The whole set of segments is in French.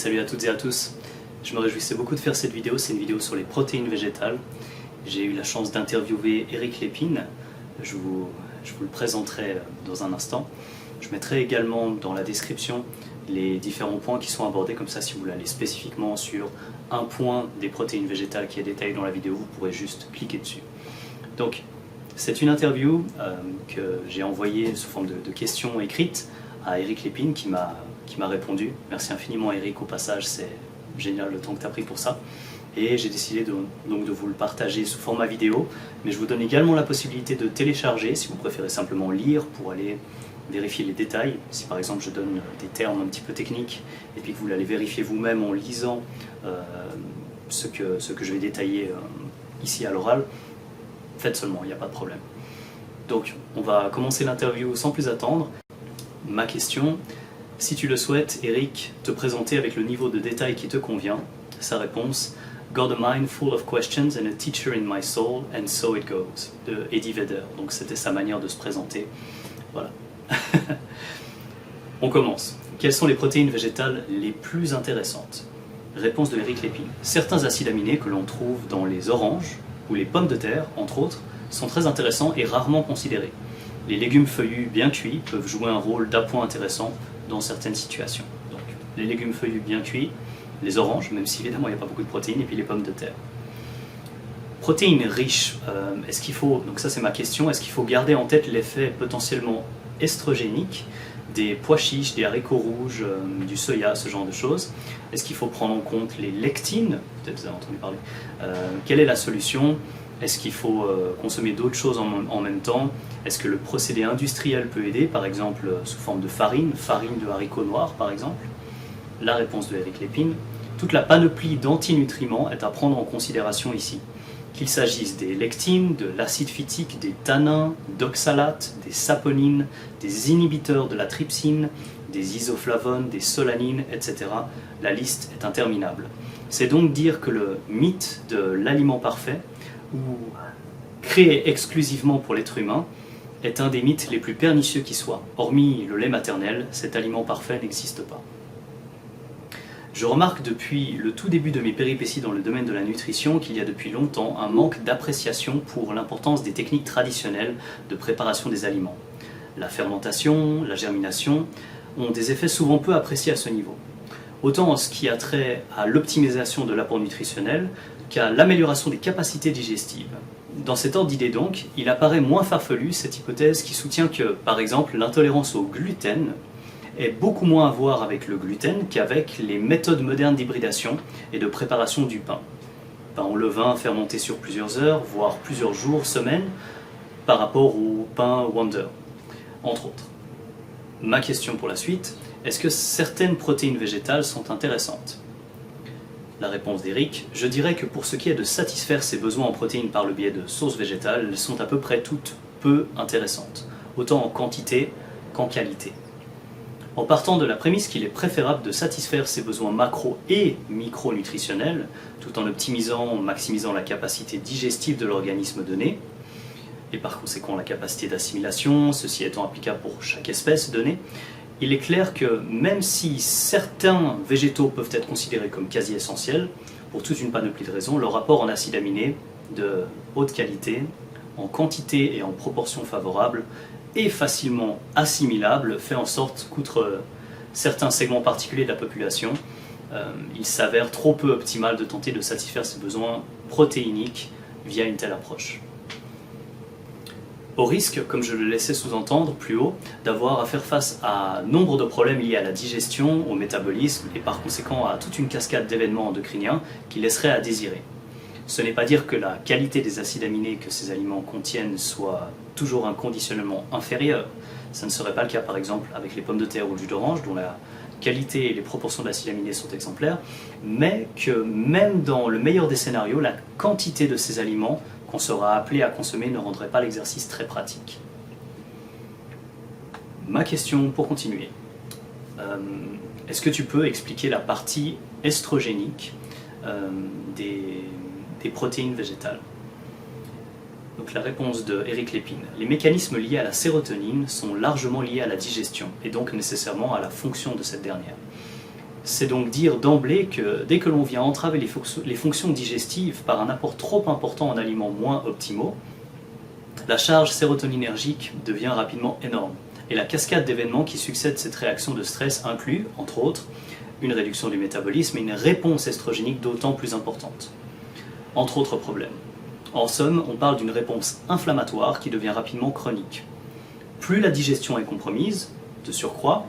salut à toutes et à tous. Je me réjouissais beaucoup de faire cette vidéo, c'est une vidéo sur les protéines végétales. J'ai eu la chance d'interviewer Eric Lépine, je vous le présenterai dans un instant. Je mettrai également dans la description les différents points qui sont abordés, comme ça si vous voulez aller spécifiquement sur un point des protéines végétales qui est détaillé dans la vidéo, vous pourrez juste cliquer dessus. Donc, c'est une interview que j'ai envoyée sous forme de questions écrites à Eric Lépine qui m'a répondu. Merci infiniment Eric au passage, c'est génial le temps que tu as pris pour ça. Et j'ai décidé donc de vous le partager sous format vidéo, mais je vous donne également la possibilité de télécharger si vous préférez simplement lire pour aller vérifier les détails. Si par exemple je donne des termes un petit peu techniques et puis que vous l'allez vérifier vous-même en lisant ce que je vais détailler ici à l'oral, faites seulement, il n'y a pas de problème. Donc on va commencer l'interview sans plus attendre. Ma question, si tu le souhaites, Eric, te présenter avec le niveau de détail qui te convient. Sa réponse, Got a mind full of questions and a teacher in my soul, and so it goes, de Eddie Vedder. Donc c'était sa manière de se présenter. Voilà. On commence. Quelles sont les protéines végétales les plus intéressantes? Réponse de Eric Lépine. Certains acides aminés que l'on trouve dans les oranges ou les pommes de terre, entre autres, sont très intéressants et rarement considérés. Les légumes feuillus bien cuits peuvent jouer un rôle d'appoint intéressant dans certaines situations. Donc, les légumes feuillus bien cuits, les oranges, même si évidemment il n'y a pas beaucoup de protéines, et puis les pommes de terre. Protéines riches, est-ce qu'il faut, donc ça c'est ma question, est-ce qu'il faut garder en tête l'effet potentiellement estrogénique des pois chiches, des haricots rouges, du soya, ce genre de choses? Est-ce qu'il faut prendre en compte les lectines? Peut-être vous avez entendu parler. Quelle est la solution? Est-ce qu'il faut consommer d'autres choses en même temps? Est-ce que le procédé industriel peut aider, par exemple sous forme de farine de haricots noirs par exemple? La réponse de Eric Lépine. Toute la panoplie d'antinutriments est à prendre en considération ici. Qu'il s'agisse des lectines, de l'acide phytique, des tannins, d'oxalates, des saponines, des inhibiteurs de la trypsine, des isoflavones, des solanines, etc. La liste est interminable. C'est donc dire que le mythe de l'aliment parfait, ou créé exclusivement pour l'être humain, est un des mythes les plus pernicieux qui soient. Hormis le lait maternel, cet aliment parfait n'existe pas. Je remarque depuis le tout début de mes péripéties dans le domaine de la nutrition qu'il y a depuis longtemps un manque d'appréciation pour l'importance des techniques traditionnelles de préparation des aliments. La fermentation, la germination ont des effets souvent peu appréciés à ce niveau. Autant en ce qui a trait à l'optimisation de l'apport nutritionnel qu'à l'amélioration des capacités digestives. Dans cet ordre d'idée donc, il apparaît moins farfelu cette hypothèse qui soutient que, par exemple, l'intolérance au gluten est beaucoup moins à voir avec le gluten qu'avec les méthodes modernes d'hybridation et de préparation du pain. Pain au levain fermenté sur plusieurs heures, voire plusieurs jours, semaines, par rapport au pain Wonder, entre autres. Ma question pour la suite, est-ce que certaines protéines végétales sont intéressantes? La réponse d'Eric, je dirais que pour ce qui est de satisfaire ses besoins en protéines par le biais de sources végétales, elles sont à peu près toutes peu intéressantes, autant en quantité qu'en qualité. En partant de la prémisse qu'il est préférable de satisfaire ses besoins macro et micronutritionnels, tout en maximisant la capacité digestive de l'organisme donné, et par conséquent la capacité d'assimilation, ceci étant applicable pour chaque espèce donnée, il est clair que même si certains végétaux peuvent être considérés comme quasi essentiels, pour toute une panoplie de raisons, leur apport en acides aminés de haute qualité, en quantité et en proportion favorable, et facilement assimilable, fait en sorte qu'outre certains segments particuliers de la population, il s'avère trop peu optimal de tenter de satisfaire ses besoins protéiniques via une telle approche. Au risque, comme je le laissais sous-entendre plus haut, d'avoir à faire face à nombre de problèmes liés à la digestion, au métabolisme et par conséquent à toute une cascade d'événements endocriniens qui laisseraient à désirer. Ce n'est pas dire que la qualité des acides aminés que ces aliments contiennent soit toujours inconditionnellement inférieure. Ça ne serait pas le cas par exemple avec les pommes de terre ou le jus d'orange, dont la qualité et les proportions d'acides aminés sont exemplaires, mais que même dans le meilleur des scénarios, la quantité de ces aliments qu'on sera appelé à consommer ne rendrait pas l'exercice très pratique. Ma question pour continuer. Est-ce que tu peux expliquer la partie estrogénique des protéines végétales? Donc la réponse de Eric Lépine. Les mécanismes liés à la sérotonine sont largement liés à la digestion et donc nécessairement à la fonction de cette dernière. C'est donc dire d'emblée que dès que l'on vient entraver les fonctions digestives par un apport trop important en aliments moins optimaux, la charge sérotoninergique devient rapidement énorme. Et la cascade d'événements qui succèdent cette réaction de stress inclut, entre autres, une réduction du métabolisme et une réponse estrogénique d'autant plus importante. Entre autres problèmes. En somme, on parle d'une réponse inflammatoire qui devient rapidement chronique. Plus la digestion est compromise, de surcroît,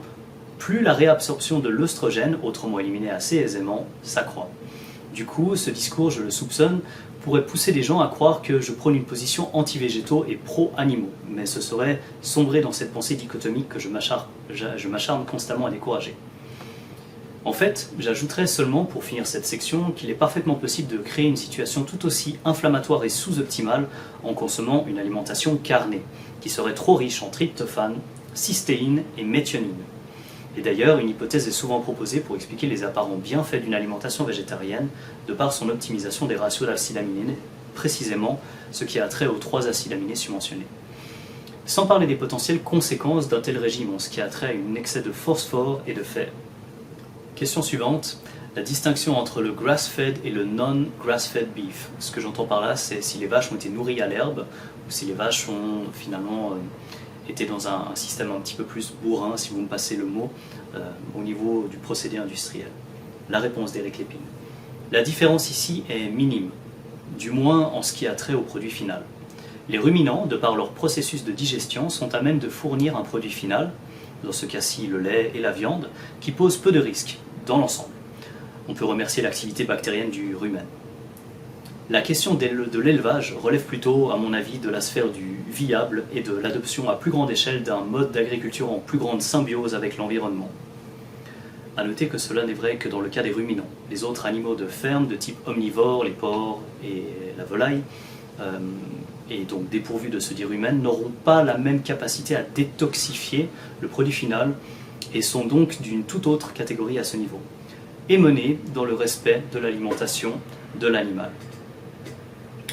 plus la réabsorption de l'œstrogène, autrement éliminé assez aisément, s'accroît. Du coup, ce discours, je le soupçonne, pourrait pousser les gens à croire que je prône une position anti-végétaux et pro-animaux, mais ce serait sombrer dans cette pensée dichotomique que je m'acharne constamment à décourager. En fait, j'ajouterais seulement, pour finir cette section, qu'il est parfaitement possible de créer une situation tout aussi inflammatoire et sous-optimale en consommant une alimentation carnée, qui serait trop riche en tryptophane, cystéine et méthionine. Et d'ailleurs, une hypothèse est souvent proposée pour expliquer les apparents bienfaits d'une alimentation végétarienne de par son optimisation des ratios d'acides aminés, précisément ce qui a trait aux 3 acides aminés subventionnés. Sans parler des potentielles conséquences d'un tel régime en ce qui a trait à un excès de phosphore et de fer. Question suivante, la distinction entre le grass-fed et le non-grass-fed beef. Ce que j'entends par là, c'est si les vaches ont été nourries à l'herbe ou si les vaches ont finalement été dans un système un petit peu plus bourrin, si vous me passez le mot, au niveau du procédé industriel. La réponse d'Éric Lépine. La différence ici est minime, du moins en ce qui a trait au produit final. Les ruminants, de par leur processus de digestion, sont à même de fournir un produit final, dans ce cas-ci le lait et la viande, qui pose peu de risques dans l'ensemble. On peut remercier l'activité bactérienne du rumen. La question de l'élevage relève plutôt, à mon avis, de la sphère du viable et de l'adoption à plus grande échelle d'un mode d'agriculture en plus grande symbiose avec l'environnement. A noter que cela n'est vrai que dans le cas des ruminants. Les autres animaux de ferme de type omnivore, les porcs et la volaille, et donc dépourvus de ce dirumen, n'auront pas la même capacité à détoxifier le produit final et sont donc d'une toute autre catégorie à ce niveau, et menés dans le respect de l'alimentation de l'animal.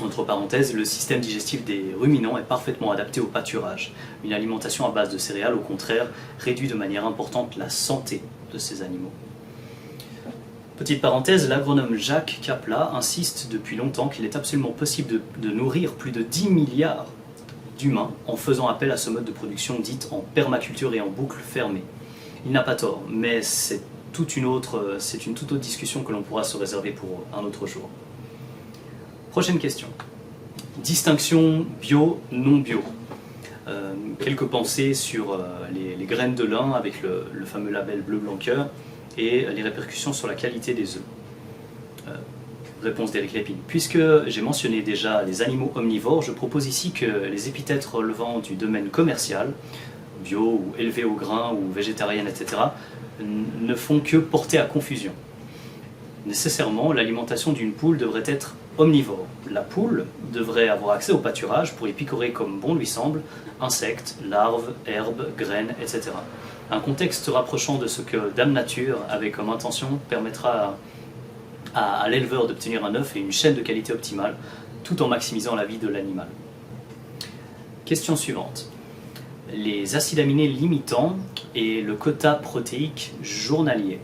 Entre parenthèses, le système digestif des ruminants est parfaitement adapté au pâturage. Une alimentation à base de céréales, au contraire, réduit de manière importante la santé de ces animaux. Petite parenthèse, l'agronome Jacques Kapla insiste depuis longtemps qu'il est absolument possible de nourrir plus de 10 milliards d'humains en faisant appel à ce mode de production dite en permaculture et en boucle fermée. Il n'a pas tort, mais c'est une toute autre discussion que l'on pourra se réserver pour un autre jour. Prochaine question. Distinction bio-non bio. Quelques pensées sur les graines de lin avec le fameux label bleu blanc cœur et les répercussions sur la qualité des œufs. Réponse d'Éric Lépine. Puisque j'ai mentionné déjà les animaux omnivores, je propose ici que les épithètes relevant du domaine commercial, bio ou élevé au grain ou végétarienne, etc., ne font que porter à confusion. Nécessairement, l'alimentation d'une poule devrait être omnivore. La poule devrait avoir accès au pâturage pour y picorer comme bon lui semble, insectes, larves, herbes, graines, etc. Un contexte rapprochant de ce que Dame Nature avait comme intention permettra à l'éleveur d'obtenir un œuf et une chaîne de qualité optimale, tout en maximisant la vie de l'animal. Question suivante. Les acides aminés limitants et le quota protéique journalier.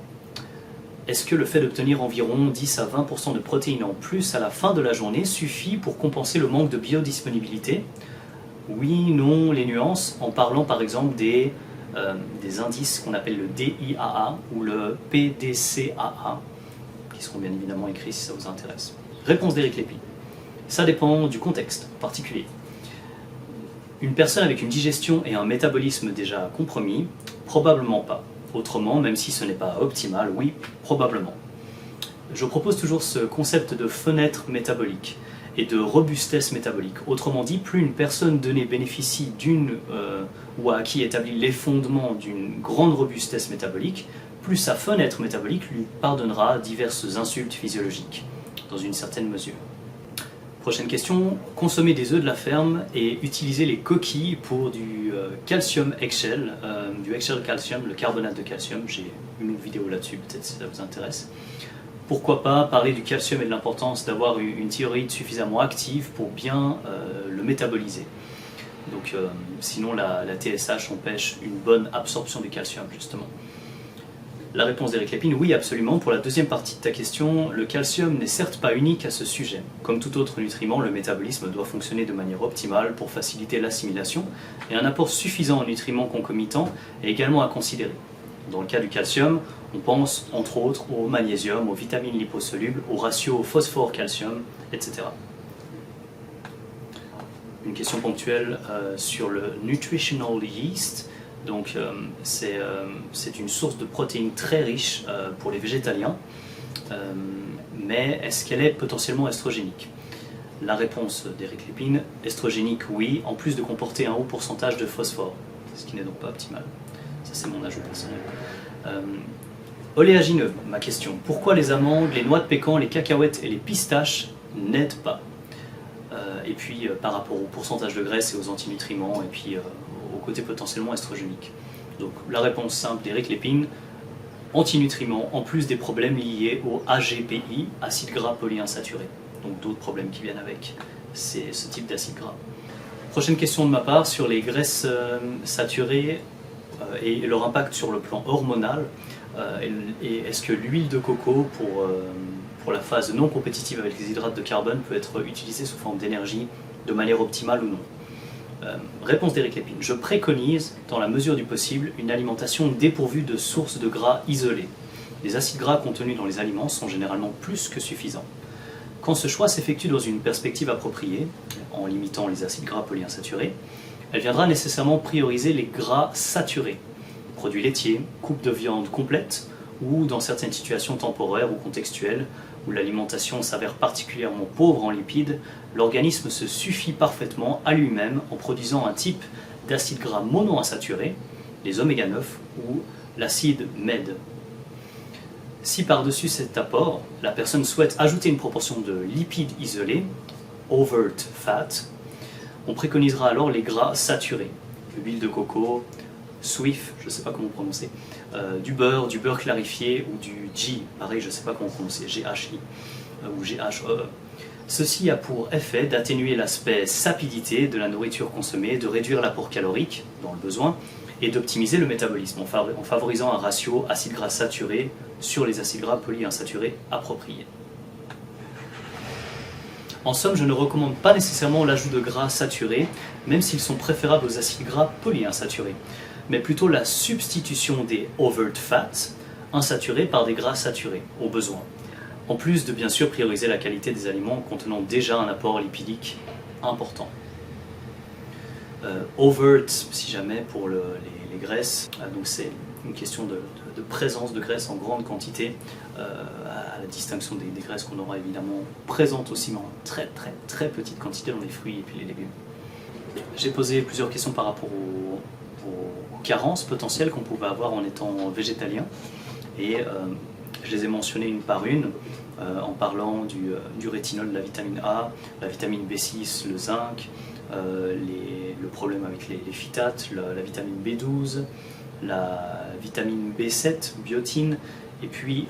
Est-ce que le fait d'obtenir environ 10 à 20% de protéines en plus à la fin de la journée suffit pour compenser le manque de biodisponibilité? Oui, non, les nuances, en parlant par exemple des indices qu'on appelle le DIAA ou le PDCAA, qui seront bien évidemment écrits si ça vous intéresse. Réponse d'Éric Lépine. Ça dépend du contexte particulier. Une personne avec une digestion et un métabolisme déjà compromis, probablement pas. Autrement, même si ce n'est pas optimal, oui, probablement. Je propose toujours ce concept de fenêtre métabolique et de robustesse métabolique. Autrement dit, plus une personne donnée bénéficie ou à qui établit les fondements d'une grande robustesse métabolique, plus sa fenêtre métabolique lui pardonnera diverses insultes physiologiques, dans une certaine mesure. Prochaine question, consommer des œufs de la ferme et utiliser les coquilles pour du calcium eggshell, du eggshell calcium, le carbonate de calcium. J'ai une autre vidéo là-dessus, peut-être si ça vous intéresse. Pourquoi pas parler du calcium et de l'importance d'avoir une thyroïde suffisamment active pour bien le métaboliser. Donc, sinon la TSH empêche une bonne absorption du calcium, justement. La réponse d'Eric Lépine, oui, absolument. Pour la deuxième partie de ta question, le calcium n'est certes pas unique à ce sujet. Comme tout autre nutriment, le métabolisme doit fonctionner de manière optimale pour faciliter l'assimilation, et un apport suffisant en nutriments concomitants est également à considérer. Dans le cas du calcium, on pense entre autres au magnésium, aux vitamines liposolubles, au ratio phosphore-calcium, etc. Une question ponctuelle sur le nutritional yeast. Donc c'est une source de protéines très riche pour les végétaliens, mais est-ce qu'elle est potentiellement estrogénique? La réponse d'Eric Lépine, estrogénique oui, en plus de comporter un haut pourcentage de phosphore, ce qui n'est donc pas optimal. Ça c'est mon ajout personnel. Oléagineux, ma question. Pourquoi les amandes, les noix de pécan, les cacahuètes et les pistaches n'aident pas? Et puis par rapport au pourcentage de graisse et aux antinutriments, et puis au côté potentiellement estrogénique. Donc la réponse simple d'Eric Lépine, antinutriments en plus des problèmes liés au AGPI, acide gras polyinsaturé. Donc d'autres problèmes qui viennent avec ce type d'acide gras. Prochaine question de ma part sur les graisses saturées et leur impact sur le plan hormonal. Et est-ce que l'huile de coco pour la phase non compétitive avec les hydrates de carbone peut être utilisée sous forme d'énergie de manière optimale ou non? Réponse d'Eric Lépine. Je préconise, dans la mesure du possible, une alimentation dépourvue de sources de gras isolées. Les acides gras contenus dans les aliments sont généralement plus que suffisants. Quand ce choix s'effectue dans une perspective appropriée, en limitant les acides gras polyinsaturés, elle viendra nécessairement prioriser les gras saturés, produits laitiers, coupes de viande complète, ou dans certaines situations temporaires ou contextuelles, où l'alimentation s'avère particulièrement pauvre en lipides, l'organisme se suffit parfaitement à lui-même en produisant un type d'acide gras monoinsaturé, les oméga 9 ou l'acide MED. Si par-dessus cet apport, la personne souhaite ajouter une proportion de lipides isolés, overt fat, on préconisera alors les gras saturés, l'huile de coco, Swift, je ne sais pas comment prononcer, du beurre clarifié ou du ghee, pareil, je ne sais pas comment prononcer, GHI ou GHE. Ceci a pour effet d'atténuer l'aspect sapidité de la nourriture consommée, de réduire l'apport calorique dans le besoin et d'optimiser le métabolisme en favorisant un ratio acide gras saturé sur les acides gras polyinsaturés appropriés. En somme, je ne recommande pas nécessairement l'ajout de gras saturés, même s'ils sont préférables aux acides gras polyinsaturés, mais plutôt la substitution des overt fats insaturés par des gras saturés, au besoin. En plus de bien sûr prioriser la qualité des aliments contenant déjà un apport lipidique important. Overt, si jamais, pour les graisses, donc c'est une question de présence de graisse en grande quantité, à la distinction des graisses qu'on aura évidemment présentes aussi, mais en très petite quantité dans les fruits et puis les légumes. J'ai posé plusieurs questions par rapport aux carences potentielles qu'on pouvait avoir en étant végétalien, et je les ai mentionnées une par une, en parlant du rétinol, de la vitamine A, la vitamine B6, le zinc, le problème avec les phytates, la vitamine B12, la vitamine B7, biotine, et puis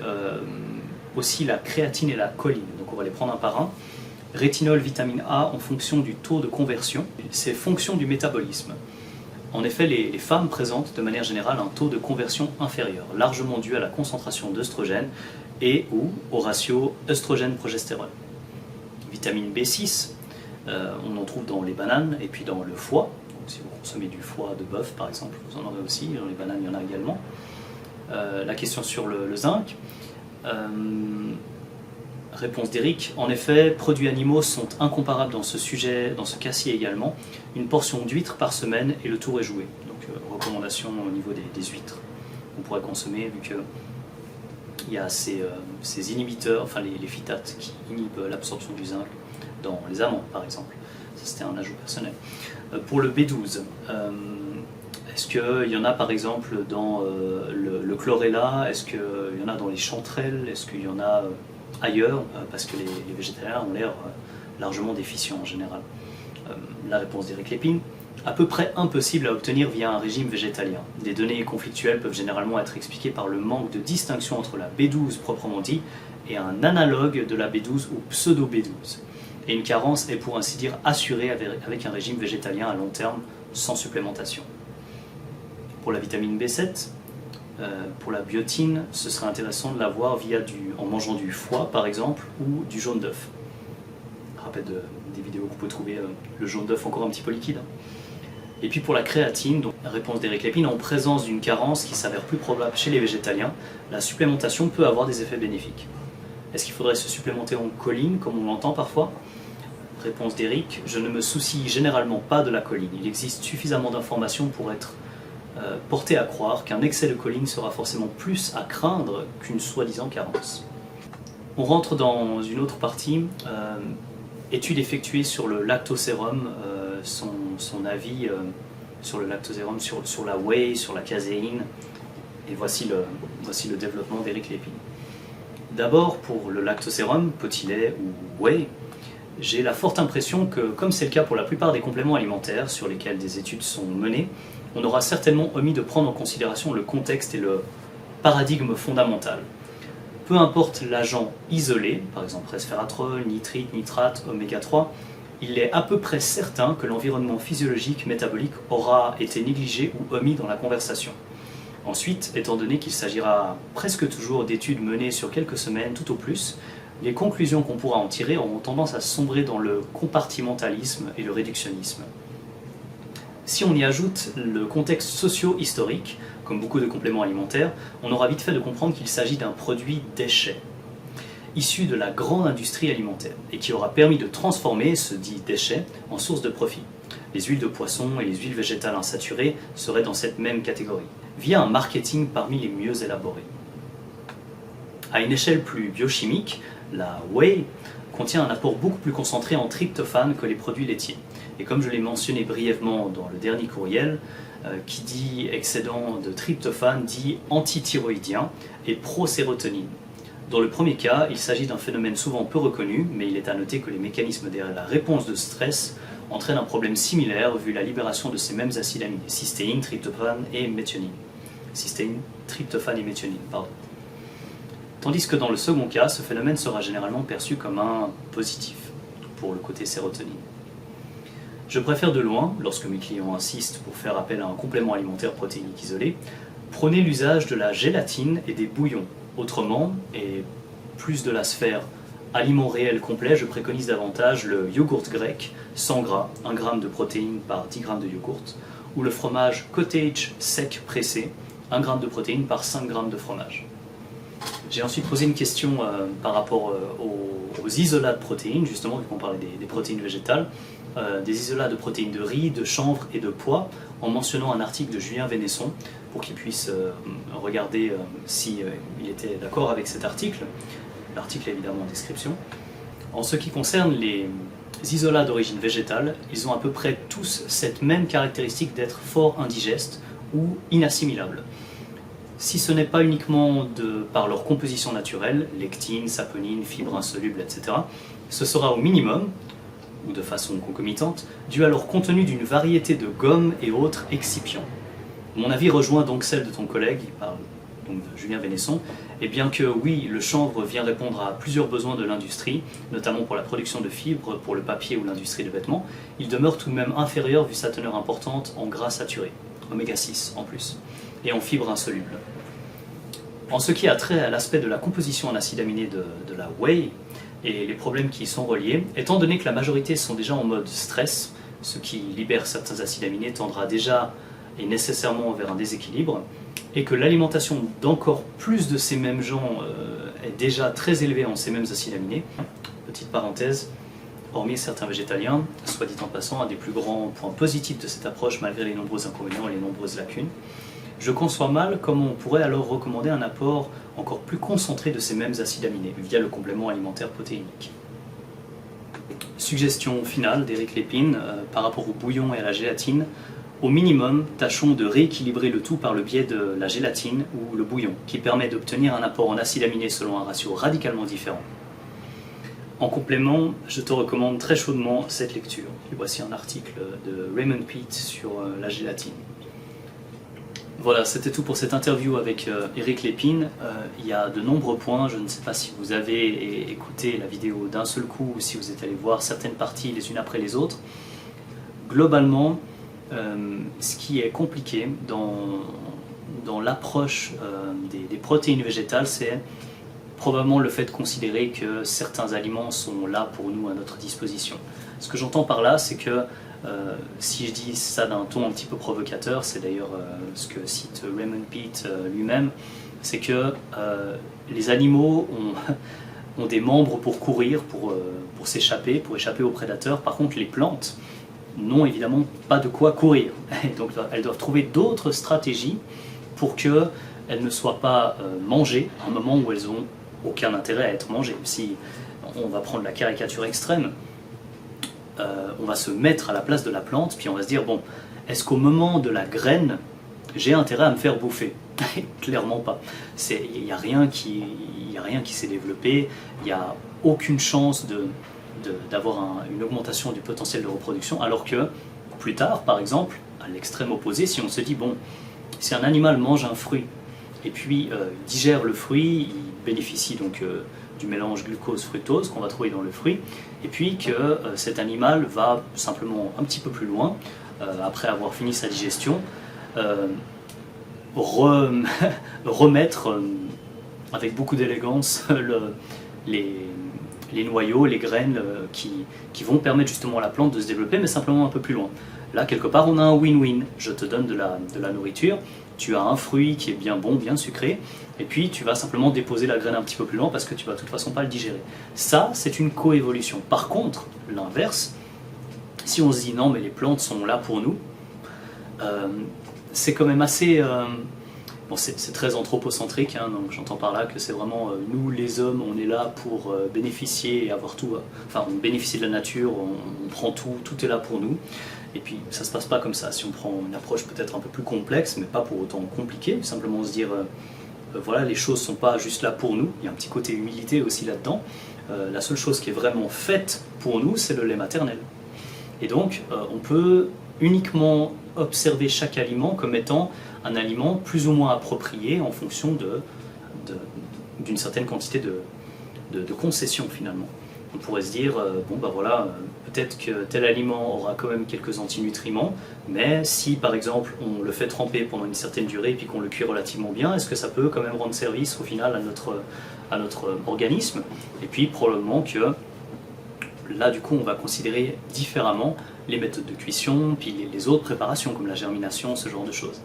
aussi la créatine et la choline. Donc on va les prendre un par un. Rétinol, vitamine A en fonction du taux de conversion, c'est fonction du métabolisme. En effet, les femmes présentent de manière générale un taux de conversion inférieur, largement dû à la concentration d'œstrogène et ou au ratio œstrogène-progestérone. Vitamine B6, on en trouve dans les bananes et puis dans le foie. Donc, si vous consommez du foie de bœuf par exemple, vous en aurez aussi, dans les bananes il y en a également. La question sur le zinc. Réponse d'Eric. En effet, produits animaux sont incomparables dans ce sujet, dans ce cas-ci également. Une portion d'huîtres par semaine et le tour est joué. Donc recommandation au niveau des huîtres qu'on pourrait consommer, vu qu'il y a ces inhibiteurs, enfin les phytates qui inhibent l'absorption du zinc dans les amandes par exemple. Ça c'était un ajout personnel. Pour le B12, est-ce qu'il y en a par exemple dans le chlorella? Est-ce qu'il y en a dans les chanterelles? Est-ce qu'il y en a ailleurs, parce que les végétariens ont l'air largement déficients en général? La réponse d'Eric Lépine, à peu près impossible à obtenir via un régime végétalien. Des données conflictuelles peuvent généralement être expliquées par le manque de distinction entre la B12 proprement dit et un analogue de la B12 ou pseudo-B12. Et une carence est pour ainsi dire assurée avec un régime végétalien à long terme sans supplémentation. Pour la vitamine B7, Pour la biotine, ce serait intéressant de l'avoir en mangeant du foie par exemple ou du jaune d'œuf. Rappel des vidéos que vous pouvez trouver, le jaune d'œuf encore un petit peu liquide. Et puis pour la créatine, donc la réponse d'Eric Lépine, en présence d'une carence qui s'avère plus probable chez les végétaliens, la supplémentation peut avoir des effets bénéfiques. Est-ce qu'il faudrait se supplémenter en choline, comme on l'entend parfois? Réponse d'Eric, je ne me soucie généralement pas de la choline. Il existe suffisamment d'informations pour être porté à croire qu'un excès de choline sera forcément plus à craindre qu'une soi-disant carence. On rentre dans une autre partie, étude effectuée sur le lactosérum, son avis sur le lactosérum, sur la whey, sur la caséine, et voici le développement d'Eric Lépine. D'abord, pour le lactosérum, petit lait ou whey, j'ai la forte impression que, comme c'est le cas pour la plupart des compléments alimentaires sur lesquels des études sont menées, on aura certainement omis de prendre en considération le contexte et le paradigme fondamental. Peu importe l'agent isolé, par exemple resveratrol, nitrite, nitrate, oméga 3, il est à peu près certain que l'environnement physiologique métabolique aura été négligé ou omis dans la conversation. Ensuite, étant donné qu'il s'agira presque toujours d'études menées sur quelques semaines tout au plus, les conclusions qu'on pourra en tirer auront tendance à sombrer dans le compartimentalisme et le réductionnisme. Si on y ajoute le contexte socio-historique, comme beaucoup de compléments alimentaires, on aura vite fait de comprendre qu'il s'agit d'un produit déchet, issu de la grande industrie alimentaire, et qui aura permis de transformer ce dit déchet en source de profit. Les huiles de poisson et les huiles végétales insaturées seraient dans cette même catégorie, via un marketing parmi les mieux élaborés. À une échelle plus biochimique, la whey contient un apport beaucoup plus concentré en tryptophane que les produits laitiers. Et comme je l'ai mentionné brièvement dans le dernier courriel, qui dit excédent de tryptophane dit antithyroïdien et pro-sérotonine. Dans le premier cas, il s'agit d'un phénomène souvent peu reconnu, mais il est à noter que les mécanismes derrière la réponse de stress entraînent un problème similaire vu la libération de ces mêmes acides aminés, cystéine, tryptophane et méthionine. Cystéine, tryptophane et méthionine, pardon. Tandis que dans le second cas, ce phénomène sera généralement perçu comme un positif pour le côté sérotonine. Je préfère de loin, lorsque mes clients insistent pour faire appel à un complément alimentaire protéinique isolé, prôner l'usage de la gélatine et des bouillons. Autrement, et plus de la sphère aliment réel complet, je préconise davantage le yogourt grec, 100 gras, 1 g de protéines par 10 g de yogourt, ou le fromage cottage sec pressé, 1 g de protéines par 5 g de fromage. J'ai ensuite posé une question par rapport aux isolats de protéines, justement, vu qu'on parlait des protéines végétales, des isolats de protéines de riz, de chanvre et de pois, en mentionnant un article de Julien Vénesson, pour qu'il puisse regarder s'il était d'accord avec cet article. L'article est évidemment en description. En ce qui concerne les isolats d'origine végétale, ils ont à peu près tous cette même caractéristique d'être fort indigestes ou inassimilables. Si ce n'est pas uniquement par leur composition naturelle, lectine, saponine, fibres insolubles, etc., ce sera au minimum, ou de façon concomitante, dû à leur contenu d'une variété de gommes et autres excipients. Mon avis rejoint donc celle de ton collègue, il parle donc de Julien Vénesson, et bien que oui, le chanvre vient répondre à plusieurs besoins de l'industrie, notamment pour la production de fibres, pour le papier ou l'industrie de vêtements, il demeure tout de même inférieur vu sa teneur importante en gras saturés, oméga 6 en plus, et en fibres insolubles. En ce qui a trait à l'aspect de la composition en acides aminés de la whey et les problèmes qui y sont reliés, étant donné que la majorité sont déjà en mode stress, ce qui libère certains acides aminés tendra déjà et nécessairement vers un déséquilibre, et que l'alimentation d'encore plus de ces mêmes gens est déjà très élevée en ces mêmes acides aminés, petite parenthèse, hormis certains végétaliens, soit dit en passant, un des plus grands points positifs de cette approche malgré les nombreux inconvénients et les nombreuses lacunes, je conçois mal comment on pourrait alors recommander un apport encore plus concentré de ces mêmes acides aminés via le complément alimentaire protéinique. Suggestion finale d'Eric Lépine par rapport au bouillon et à la gélatine. Au minimum, tâchons de rééquilibrer le tout par le biais de la gélatine ou le bouillon, qui permet d'obtenir un apport en acides aminés selon un ratio radicalement différent. En complément, je te recommande très chaudement cette lecture. Et voici un article de Raymond Peat sur la gélatine. Voilà, c'était tout pour cette interview avec Eric Lépine. Il y a de nombreux points, je ne sais pas si vous avez écouté la vidéo d'un seul coup ou si vous êtes allé voir certaines parties les unes après les autres. Globalement, ce qui est compliqué dans dans l'approche des protéines végétales, c'est probablement le fait de considérer que certains aliments sont là pour nous à notre disposition. Ce que j'entends par là, c'est que si je dis ça d'un ton un petit peu provocateur, c'est d'ailleurs ce que cite Raymond Peat lui-même, c'est que les animaux ont des membres pour courir, pour s'échapper, pour échapper aux prédateurs. Par contre, les plantes n'ont évidemment pas de quoi courir. Et donc elles doivent trouver d'autres stratégies pour qu'elles ne soient pas mangées à un moment où elles n'ont aucun intérêt à être mangées. Si on va prendre la caricature extrême, on va se mettre à la place de la plante, puis on va se dire, bon, est-ce qu'au moment de la graine, j'ai intérêt à me faire bouffer? Clairement pas. Il n'y a rien qui s'est développé, il n'y a aucune chance d'avoir une augmentation du potentiel de reproduction, alors que plus tard, par exemple, à l'extrême opposé, si on se dit, bon, si un animal mange un fruit, et puis digère le fruit, il bénéficie donc du mélange glucose-fructose qu'on va trouver dans le fruit, et puis que cet animal va simplement un petit peu plus loin, après avoir fini sa digestion, remettre avec beaucoup d'élégance les noyaux, les graines qui vont permettre justement à la plante de se développer, mais simplement un peu plus loin. Là, quelque part, on a un win-win. Je te donne de la nourriture, tu as un fruit qui est bien bon, bien sucré, et puis tu vas simplement déposer la graine un petit peu plus loin parce que tu vas de toute façon pas le digérer. Ça, c'est une coévolution. Par contre, l'inverse, si on se dit non, mais les plantes sont là pour nous, c'est quand même assez... bon, c'est très anthropocentrique, hein, donc j'entends par là que c'est vraiment nous les hommes, on est là pour bénéficier et avoir tout, enfin on bénéficie de la nature, on prend tout, tout est là pour nous. Et puis ça se passe pas comme ça, si on prend une approche peut-être un peu plus complexe, mais pas pour autant compliquée, simplement se dire voilà, les choses sont pas juste là pour nous, il y a un petit côté humilité aussi là-dedans. La seule chose qui est vraiment faite pour nous, c'est le lait maternel. Et donc on peut uniquement observer chaque aliment comme étant un aliment plus ou moins approprié en fonction d'une certaine quantité de concessions finalement. On pourrait se dire, bon bah voilà, peut-être que tel aliment aura quand même quelques antinutriments, mais si par exemple on le fait tremper pendant une certaine durée et puis qu'on le cuit relativement bien, est-ce que ça peut quand même rendre service au final à notre organisme? Et puis probablement que là du coup on va considérer différemment les méthodes de cuisson, puis les autres préparations comme la germination, ce genre de choses.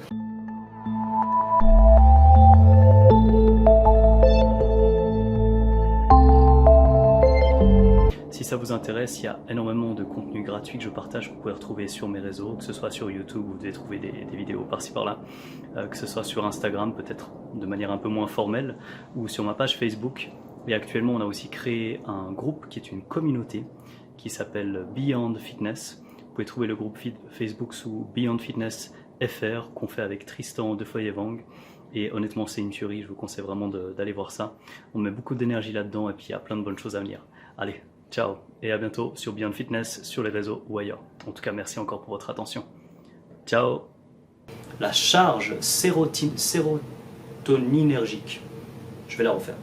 Si ça vous intéresse, il y a énormément de contenu gratuit que je partage, que vous pouvez retrouver sur mes réseaux, que ce soit sur YouTube, vous devez trouver des vidéos par-ci par-là, que ce soit sur Instagram, peut-être de manière un peu moins formelle, ou sur ma page Facebook. Et actuellement, on a aussi créé un groupe qui est une communauté qui s'appelle Beyond Fitness. Vous pouvez trouver le groupe Facebook sous Beyond Fitness FR qu'on fait avec Tristan Defeuille-Evang. Et honnêtement, c'est une tuerie, je vous conseille vraiment d'aller voir ça. On met beaucoup d'énergie là-dedans et puis il y a plein de bonnes choses à venir. Allez, ciao et à bientôt sur Beyond Fitness, sur les réseaux ou ailleurs. En tout cas, merci encore pour votre attention. Ciao. La charge sérotoninergique, je vais la refaire.